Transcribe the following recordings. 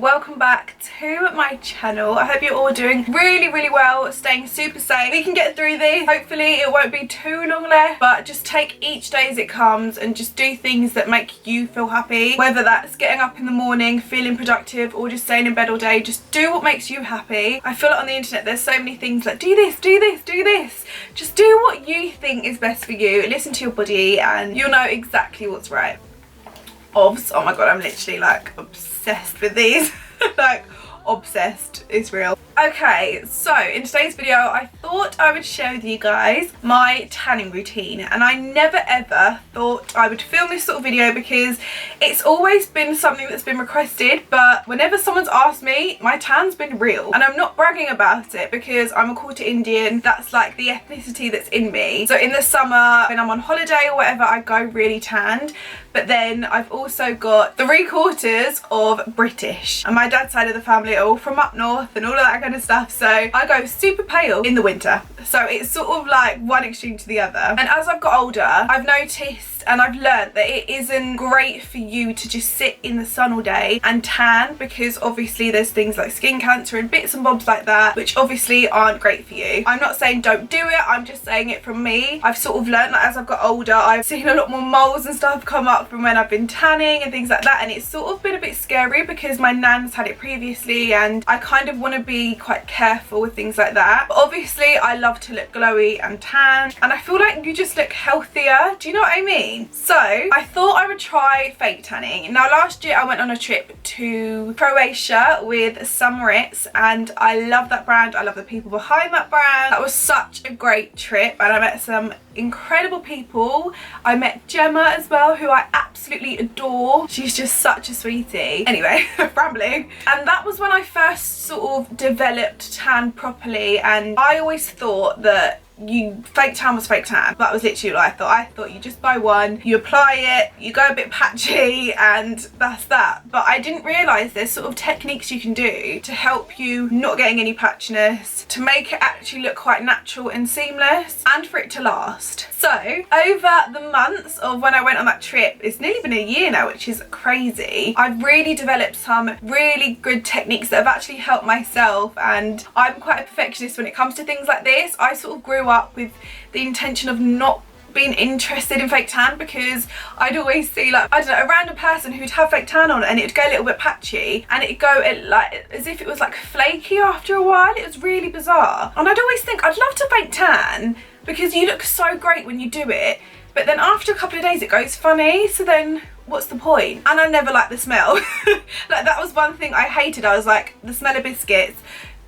welcome back to my channel. I hope you're all doing really well, staying super safe. We can get through this. Hopefully it won't be too long left, but just take each day as it comes and just do things that make you feel happy, whether that's getting up in the morning feeling productive or just staying in bed all day. Just do what makes you happy. I feel like on the internet there's so many things like do this, do this, do this. Just do what you think is best for you. Listen to your body and you'll know exactly what's right. Obs, oh my god, I'm literally like obsessed with these. Like obsessed is real. Okay, so in today's video I thought I would share with you guys my tanning routine, and I never ever thought I would film this sort of video because it's always been something that's been requested, but whenever someone's asked me, my tan's been real. And I'm not bragging about it because I'm a quarter Indian. That's like the ethnicity that's in me. So in the summer when I'm on holiday or whatever, I go really tanned. But then I've also got 3/4 of British, and my dad's side of the family are all from up north and all of that kind of stuff, so I go super pale in the winter. So it's sort of like one extreme to the other. And as I've got older, I've noticed and I've learned that it isn't great for you to just sit in the sun all day and tan, because obviously there's things like skin cancer and bits and bobs like that which obviously aren't great for you. I'm not saying don't do it, I'm just saying it from me. I've sort of learned that as I've got older, I've seen a lot more moles and stuff come up from when I've been tanning and things like that, and it's sort of been a bit scary because my nan's had it previously and I kind of want to be quite careful with things like that. But obviously I love to look glowy and tan, and I feel like you just look healthier, do you know what I mean? So I thought I would try fake tanning. Now last year I went on a trip to Croatia with some Ritz and I love that brand. I love the people behind that brand. That was such a great trip and I met some incredible people. I met Gemma as well, who I absolutely adore. She's just such a sweetie. Anyway, rambling. And that was when I first sort of developed tan properly, and I always thought that fake tan was fake tan. That was literally what I thought. I thought you just buy one, you apply it, you go a bit patchy, and that's that. But I didn't realise there's sort of techniques you can do to help you not getting any patchiness, to make it actually look quite natural and seamless, and for it to last. So over the months of when I went on that trip, it's nearly been a year now, which is crazy, I've really developed some really good techniques that have actually helped myself, and I'm quite a perfectionist when it comes to things like this. I sort of grew up with the intention of not being interested in fake tan because I'd always see, like, I don't know, a random person who'd have fake tan on and it'd go a little bit patchy and it'd go like as if it was like flaky after a while. It was really bizarre, and I'd always think I'd love to fake tan because you look so great when you do it, but then after a couple of days it goes funny, so then what's the point? And I never liked the smell. Like that was one thing I hated. I was like, the smell of biscuits,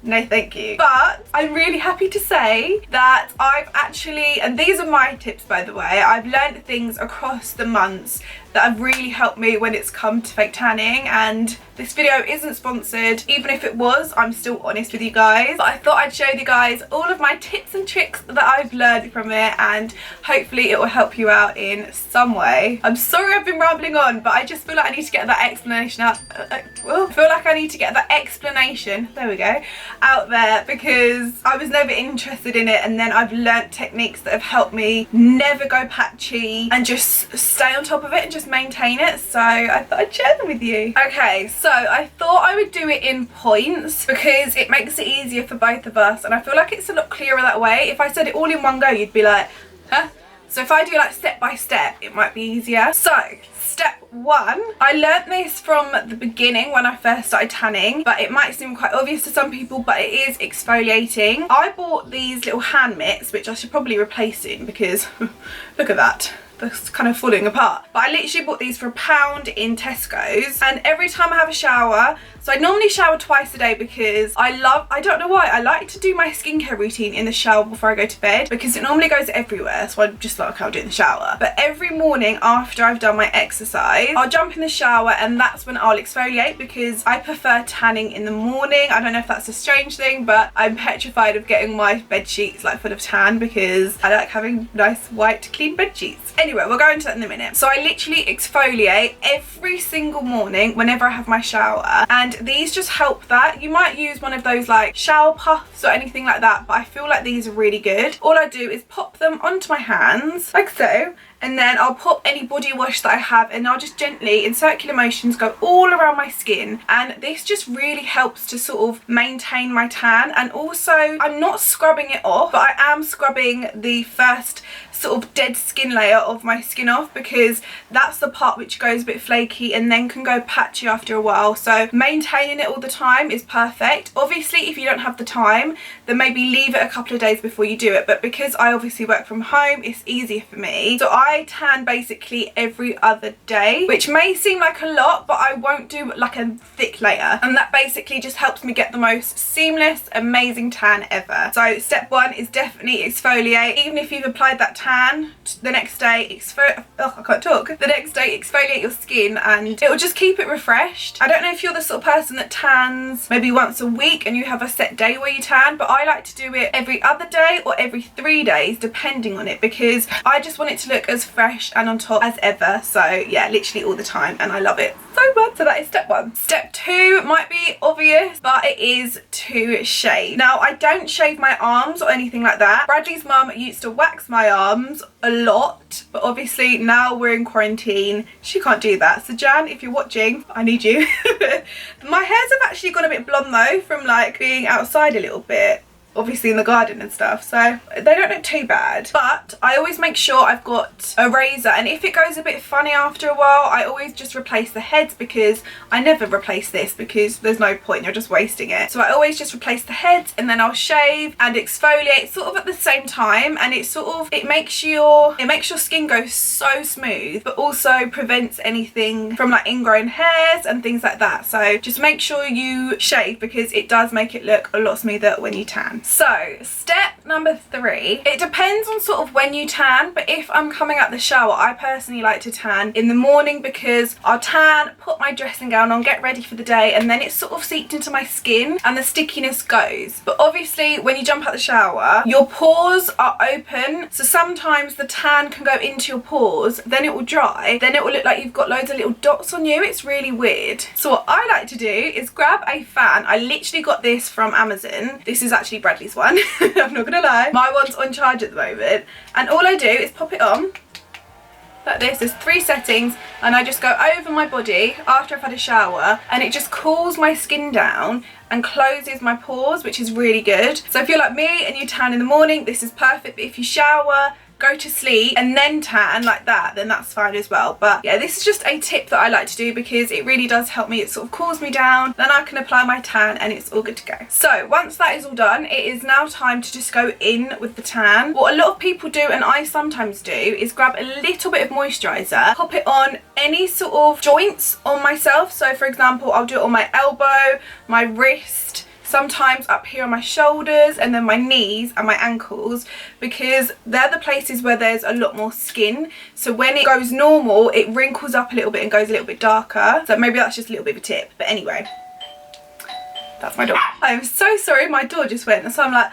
no thank you. But I'm really happy to say that I've actually, and these are my tips by the way, I've learned things across the months that have really helped me when it's come to fake tanning. And this video isn't sponsored. Even if it was, I'm still honest with you guys. But I thought I'd show you guys all of my tips and tricks that I've learned from it, and hopefully it will help you out in some way. I'm sorry I've been rambling on, but I just feel like I need to get that explanation out. I feel like I need to get that explanation, there we go, out there, because I was never interested in it, and then I've learnt techniques that have helped me never go patchy and just stay on top of it and just maintain it. So I thought I'd share them with you. Okay, so I thought I would do it in points because it makes it easier for both of us, and I feel like it's a lot clearer that way. If I said it all in one go, you'd be like, huh? So if I do like step by step, it might be easier. So step one, I learnt this from the beginning when I first started tanning, but it might seem quite obvious to some people, but it is exfoliating. I bought these little hand mitts, which I should probably replace soon because look at that. That's kind of falling apart. But I literally bought these for £1 in Tesco's, and every time I have a shower, so I normally shower twice a day because I don't know why, I like to do my skincare routine in the shower before I go to bed because it normally goes everywhere, so I just like how I do it in the shower. But every morning after I've done my exercise, I'll jump in the shower and that's when I'll exfoliate because I prefer tanning in the morning. I don't know if that's a strange thing, but I'm petrified of getting my bed sheets like full of tan because I like having nice white clean bed sheets. Anyway, we'll go into that in a minute. So I literally exfoliate every single morning whenever I have my shower, and and these just help that. You might use one of those like shower puffs or anything like that, but I feel like these are really good. All I do is pop them onto my hands like so, and then I'll pop any body wash that I have, and I'll just gently in circular motions go all around my skin, and this just really helps to sort of maintain my tan. And also I'm not scrubbing it off, but I am scrubbing the first sort of dead skin layer of my skin off, because that's the part which goes a bit flaky and then can go patchy after a while. So maintaining it all the time is perfect. Obviously if you don't have the time, then maybe leave it a couple of days before you do it, but because I obviously work from home, it's easier for me. So I tan basically every other day, which may seem like a lot, but I won't do like a thick layer, and that basically just helps me get the most seamless, amazing tan ever. So step one is definitely exfoliate. Even if you've applied that tan, the next day the next day exfoliate your skin, and it will just keep it refreshed. I don't know if you're the sort of person that tans maybe once a week and you have a set day where you tan, but I like to do it every other day or every 3 days depending on it, because I just want it to look as fresh and on top as ever. So yeah, literally all the time, and I love it so much. So that is step one. Step two might be obvious, but it is to shave. Now I don't shave my arms or anything like that. Bradley's mum used to wax my arms a lot, but obviously now we're in quarantine, she can't do that. So Jan, if you're watching, I need you. My hairs have actually gone a bit blonde though, from like being outside a little bit, obviously in the garden and stuff, so they don't look too bad. But I always make sure I've got a razor, and if it goes a bit funny after a while, I always just replace the heads, because I never replace this because there's no point, you're just wasting it. So I always just replace the heads, and then I'll shave and exfoliate sort of at the same time, and it makes your skin go so smooth, but also prevents anything from like ingrown hairs and things like that. So just make sure you shave, because it does make it look a lot smoother when you tan. So step number 3, it depends on sort of when you tan, but if I'm coming out the shower, I personally like to tan in the morning, because I'll tan, put my dressing gown on, get ready for the day, and then it's sort of seeped into my skin and the stickiness goes. But obviously when you jump out the shower, your pores are open, so sometimes the tan can go into your pores, then it will dry, then it will look like you've got loads of little dots on you. It's really weird. So what I like to do is grab a fan. I literally got this from Amazon. This is actually Bradley's one. I'm not gonna lie, my one's on charge at the moment, and all I do is pop it on like this. There's 3 settings, and I just go over my body after I've had a shower, and it just cools my skin down and closes my pores, which is really good. So if you're like me and you tan in the morning, this is perfect. But if you shower, go to sleep and then tan like that, then that's fine as well. But yeah, this is just a tip that I like to do, because it really does help me. It sort of cools me down, then I can apply my tan, and it's all good to go. So once that is all done, it is now time to just go in with the tan. What a lot of people do, and I sometimes do, is grab a little bit of moisturiser, pop it on any sort of joints on myself. So for example, I'll do it on my elbow, my wrist, sometimes up here on my shoulders, and then my knees and my ankles, because they're the places where there's a lot more skin. So when it goes normal, it wrinkles up a little bit and goes a little bit darker. So maybe that's just a little bit of a tip. But anyway, that's my door. I'm so sorry, my door just went, so I'm like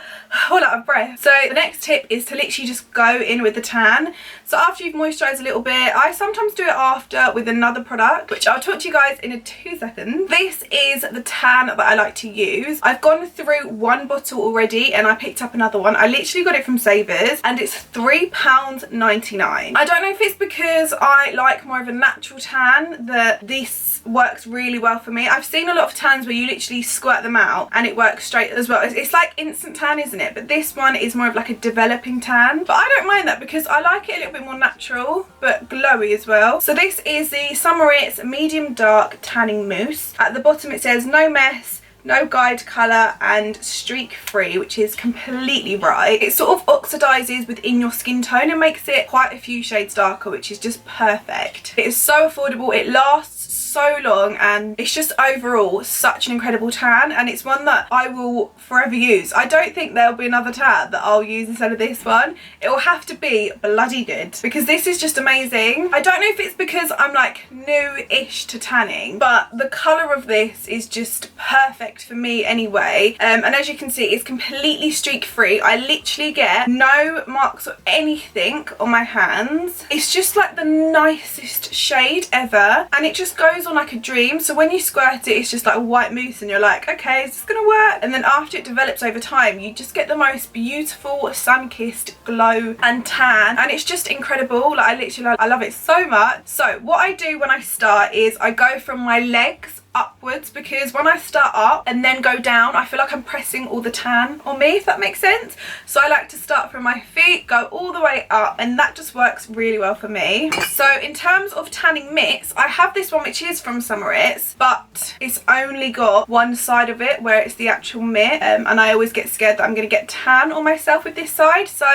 all out of breath. So the next tip is to literally just go in with the tan. So after you've moisturised a little bit, I sometimes do it after with another product, which I'll talk to you guys in 2 seconds. This is the tan that I like to use. I've gone through 1 bottle already, and I picked up another one. I literally got it from Savers, and it's £3.99. I don't know if it's because I like more of a natural tan that this works really well for me. I've seen a lot of tans where you literally squirt them out and it works straight as well. It's like instant tan, isn't it? But this one is more of like a developing tan, but I don't mind that, because I like it a little bit more natural but glowy as well. So this is the Summer It's medium dark tanning mousse. At the bottom it says no mess, no guide colour, and streak free, which is completely right. It sort of oxidizes within your skin tone and makes it quite a few shades darker, which is just perfect. It is so affordable, it lasts so long, and it's just overall such an incredible tan, and it's one that I will forever use. I don't think there'll be another tan that I'll use instead of this one. It will have to be bloody good, because this is just amazing. I don't know if it's because I'm like new-ish to tanning, but the colour of this is just perfect for me anyway. And as you can see, it's completely streak free. I literally get no marks or anything on my hands. It's just like the nicest shade ever, and it just goes goes on like a dream. So when you squirt it, it's just like a white mousse and you're like, okay, is this gonna work? And then after it develops over time, you just get the most beautiful sun-kissed glow and tan, and it's just incredible. Like I love it so much. So what I do when I start is I go from my legs upwards, because when I start up and then go down, I feel like I'm pressing all the tan on me, if that makes sense. So I like to start from my feet, go all the way up, and that just works really well for me. So in terms of tanning mitts, I have this one which is from Summer It's, but it's only got one side of it where it's the actual mitt, and I always get scared that I'm going to get tan on myself with this side. So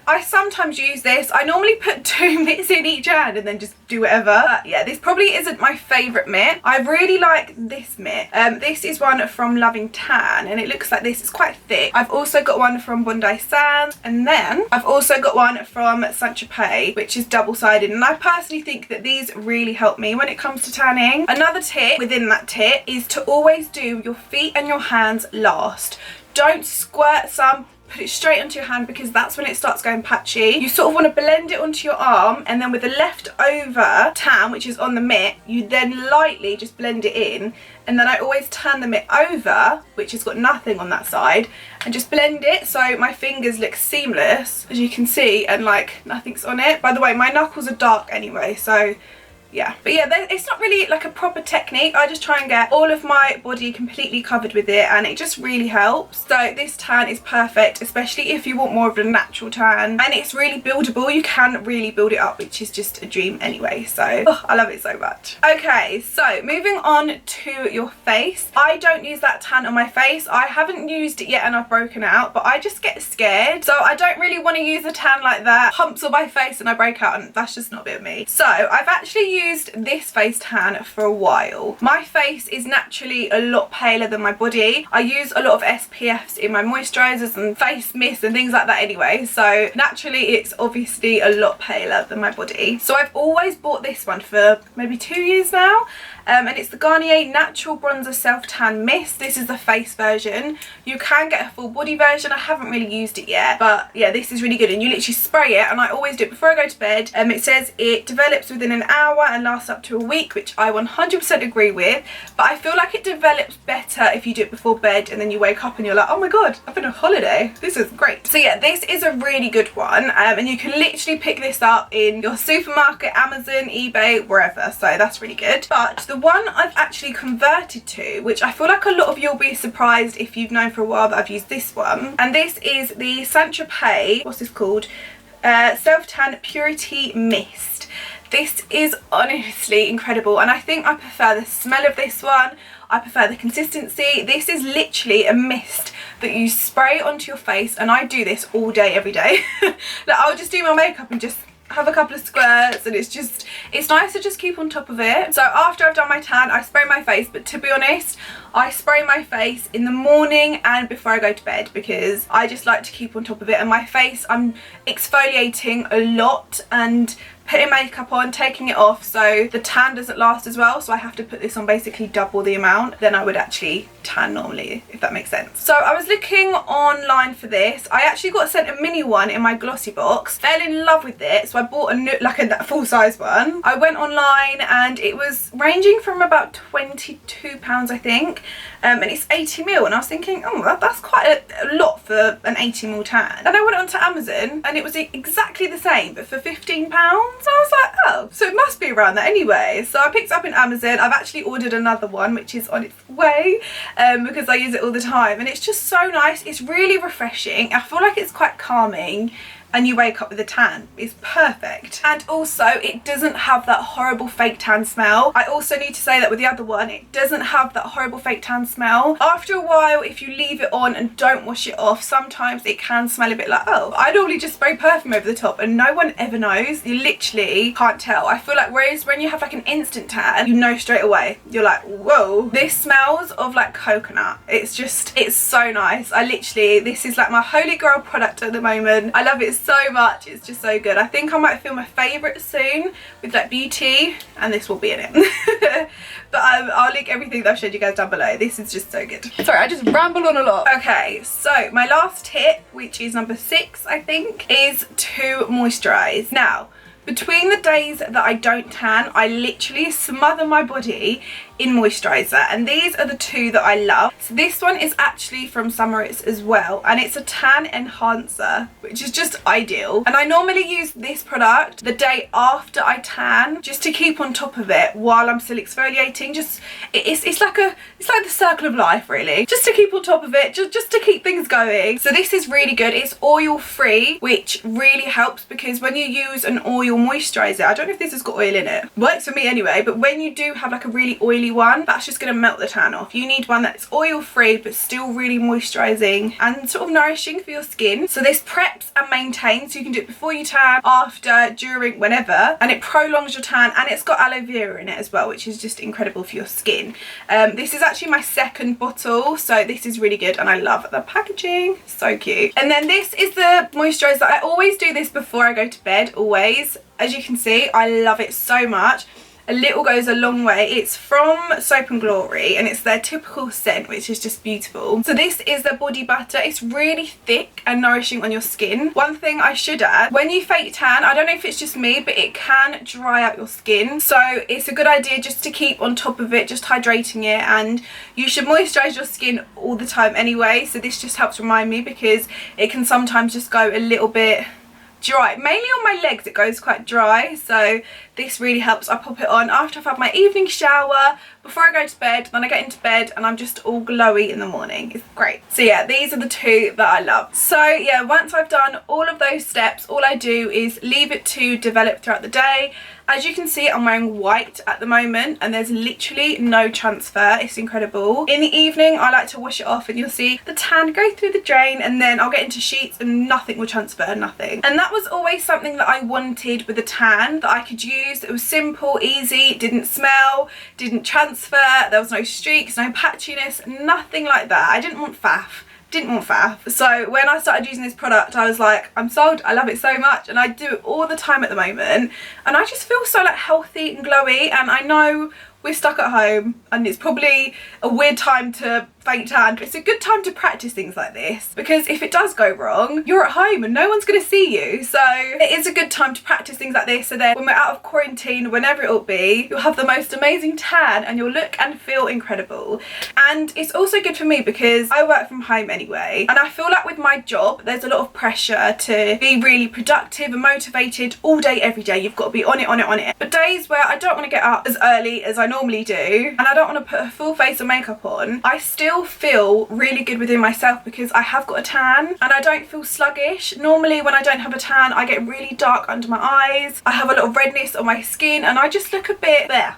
I sometimes use this. I normally put 2 mitts in each hand and then just do whatever. But yeah, this probably isn't my favourite mitt. I really like this mitt. This is one from Loving Tan, and it looks like this. It's quite thick. I've also got one from Bondi Sands, and then I've also got one from Saint-Tropez, which is double-sided, and I personally think that these really help me when it comes to tanning. Another tip within that tip is to always do your feet and your hands last. Don't squirt some, put it straight onto your hand, because that's when it starts going patchy. You sort of want to blend it onto your arm, and then with the leftover tan, which is on the mitt, you then lightly just blend it in. And then I always turn the mitt over, which has got nothing on that side, and just blend it so my fingers look seamless, as you can see, and like nothing's on it. By the way, my knuckles are dark anyway, so yeah. But yeah, it's not really like a proper technique. I just try and get all of my body completely covered with it, and it just really helps. So this tan is perfect, especially if you want more of a natural tan, and it's really buildable. You can really build it up, which is just a dream anyway. So I love it so much. Okay, so moving on to your face. I don't use that tan on my face. I haven't used it yet and I've broken out, but I just get scared. So I don't really want to use a tan like that. Pumps on my face and I break out, and that's just not a bit of me. So I've actually used this face tan for a while. My face is naturally a lot paler than my body. I use a lot of SPFs in my moisturisers and face mist and things like that anyway, so naturally it's obviously a lot paler than my body. So I've always bought this one for maybe 2 years now, and it's the Garnier Natural Bronzer Self Tan Mist. This is the face version. You can get a full body version. I haven't really used it yet, but yeah, this is really good, and you literally spray it, and I always do it before I go to bed. It says it develops within an hour and lasts up to a week, which I 100% agree with, but I feel like it develops better if you do it before bed and then you wake up and you're like, oh my god, I've been on holiday, this is great. So yeah, this is a really good one, and you can literally pick this up in your supermarket, Amazon, eBay, wherever, so that's really good. But the one I've actually converted to, which I feel like a lot of you will be surprised if you've known for a while that I've used this one, and this is the Saint-Tropez, what's this called? Self Tan Purity Mist. This is honestly incredible, and I think I prefer the smell of this one. I prefer the consistency. This is literally a mist that you spray onto your face, and I do this all day, every day. Like, I'll just do my makeup and just have a couple of squirts, and it's nice to just keep on top of it. So after I've done my tan, I spray my face, but to be honest, I spray my face in the morning and before I go to bed, because I just like to keep on top of it. And my face, I'm exfoliating a lot and putting makeup on, taking it off, so the tan doesn't last as well. So I have to put this on basically double the amount than I would actually tan normally, if that makes sense. So I was looking online for this. I actually got sent a mini one in my glossy box, fell in love with it, so I bought a new, like a full size one. I went online and it was ranging from about £22, I think, and it's 80ml, and I was thinking, oh, that's quite a lot for an 80ml tan. Then I went onto Amazon and it was exactly the same, but for £15. So I was like, oh, so it must be around that anyway. So I picked it up in Amazon. I've actually ordered another one, which is on its way, because I use it all the time, and it's just so nice. It's really refreshing. I feel like it's quite calming, and you wake up with a tan. It's perfect. And also, it doesn't have that horrible fake tan smell. I also need to say that with the other one, it doesn't have that horrible fake tan smell. After a while, if you leave it on and don't wash it off, sometimes it can smell a bit like, oh, I normally just spray perfume over the top and no one ever knows. You literally can't tell. I feel like whereas when you have like an instant tan, you know straight away. You're like, whoa, this smells of like coconut. It's so nice. This is like my holy grail product at the moment. I love it so much. It's just so good. I think I might film a favourite soon with like beauty, and this will be in it. But I'll link everything that I've showed you guys down below. This is just so good. Sorry, I just ramble on a lot. Okay, so my last tip, which is number 6, I think, is to moisturise. Now, between the days that I don't tan, I literally smother my body in moisturiser, and these are the two that I love. So this one is actually from Summerit's as well, and it's a tan enhancer, which is just ideal. And I normally use this product the day after I tan, just to keep on top of it while I'm still exfoliating. Just it's like the circle of life, really, just to keep on top of it, just to keep things going. So this is really good. It's oil free, which really helps, because when you use an oil moisturiser, I don't know if this has got oil in it, works for me anyway, but when you do have like a really oily one, that's just going to melt the tan off. You need one that's oil free but still really moisturising and sort of nourishing for your skin. So this preps and maintains, so you can do it before you tan, after, during, whenever, and it prolongs your tan, and it's got aloe vera in it as well, which is just incredible for your skin. This is actually my second bottle, so this is really good, and I love the packaging, so cute. And then this is the moisturiser. I always do this before I go to bed, always. As you can see, I love it so much. A little goes a long way. It's from Soap and Glory, and it's their typical scent, which is just beautiful. So this is the body butter. It's really thick and nourishing on your skin. One thing I should add, when you fake tan, I don't know if it's just me, but it can dry out your skin. So it's a good idea just to keep on top of it, just hydrating it, and you should moisturise your skin all the time anyway. So this just helps remind me, because it can sometimes just go a little bit dry. Mainly on my legs it goes quite dry, so this really helps. I pop it on after I've had my evening shower, before I go to bed, then I get into bed and I'm just all glowy in the morning. It's great. So yeah, these are the two that I love. So yeah, once I've done all of those steps, all I do is leave it to develop throughout the day. As you can see, I'm wearing white at the moment, and there's literally no transfer. It's incredible. In the evening, I like to wash it off, and you'll see the tan go through the drain, and then I'll get into sheets and nothing will transfer, nothing. And that was always something that I wanted with a tan, that I could use. It was simple, easy, didn't smell, didn't transfer, there was no streaks, no patchiness, nothing like that. I didn't want faff. So when I started using this product, I was like, I'm sold. I love it so much, and I do it all the time at the moment, and I just feel so like healthy and glowy. And I know we're stuck at home, and it's probably a weird time to fake tan, but it's a good time to practice things like this, because if it does go wrong, you're at home and no one's going to see you. So it is a good time to practice things like this, so then when we're out of quarantine, whenever it will be, you'll have the most amazing tan and you'll look and feel incredible. And it's also good for me because I work from home anyway, and I feel like with my job there's a lot of pressure to be really productive and motivated all day every day. You've got to be on it. But days where I don't want to get up as early as I normally do, and I don't want to put a full face of makeup on, I still feel really good within myself because I have got a tan and I don't feel sluggish. Normally when I don't have a tan, I get really dark under my eyes, I have a lot of redness on my skin, and I just look a bit there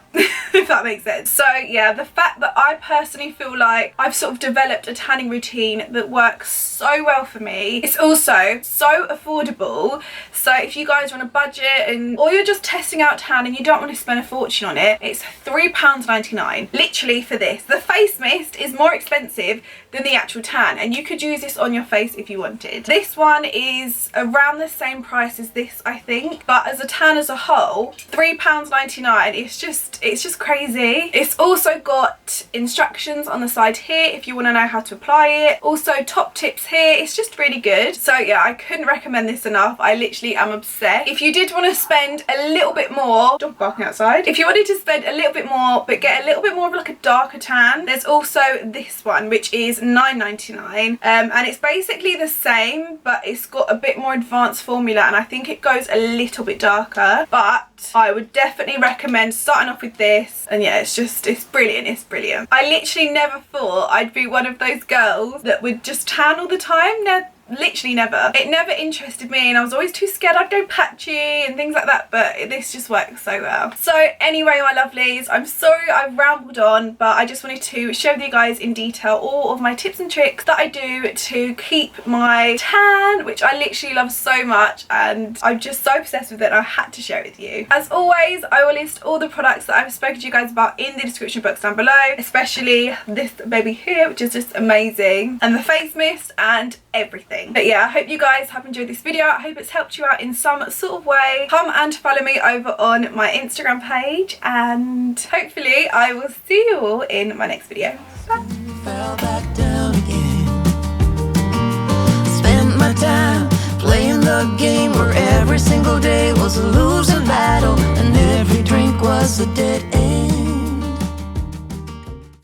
if that makes sense. So yeah, the fact that I personally feel like I've sort of developed a tanning routine that works so well for me. It's also so affordable, so if you guys are on a budget or you're just testing out tan and you don't want to spend a fortune on it, it's £3.99 literally for this. The face mist is more expensive than the actual tan, and you could use this on your face if you wanted. This one is around the same price as this, I think, but as a tan as a whole, £3.99, it's just crazy. It's also got instructions on the side here if you want to know how to apply it, also top tips here. It's just really good. So yeah, I couldn't recommend this enough. I literally am obsessed. If you did want to spend a little bit more, dog barking outside, if you wanted to spend a little bit more but get a little bit more of like a darker tan, there's also this one which is £9.99, and it's basically the same, but it's got a bit more advanced formula, and I think it goes a little bit darker, but I would definitely recommend starting off with this. And yeah, it's brilliant. I literally never thought I'd be one of those girls that would just tan all the time. Literally never. It never interested me, and I was always too scared I'd go patchy and things like that, but this just works so well. So anyway, my lovelies, I'm sorry I've rambled on, but I just wanted to share with you guys in detail all of my tips and tricks that I do to keep my tan, which I literally love so much, and I'm just so obsessed with it, and I had to share it with you. As always, I will list all the products that I've spoken to you guys about in the description box down below, especially this baby here, which is just amazing, and the face mist and everything. But yeah, I hope you guys have enjoyed this video. I hope it's helped you out in some sort of way. Come and follow me over on my Instagram page, and hopefully I will see you all in my next video. Bye. Fell back down again. Spent my time playing the game where Every single day was a losing battle, and every drink was a day.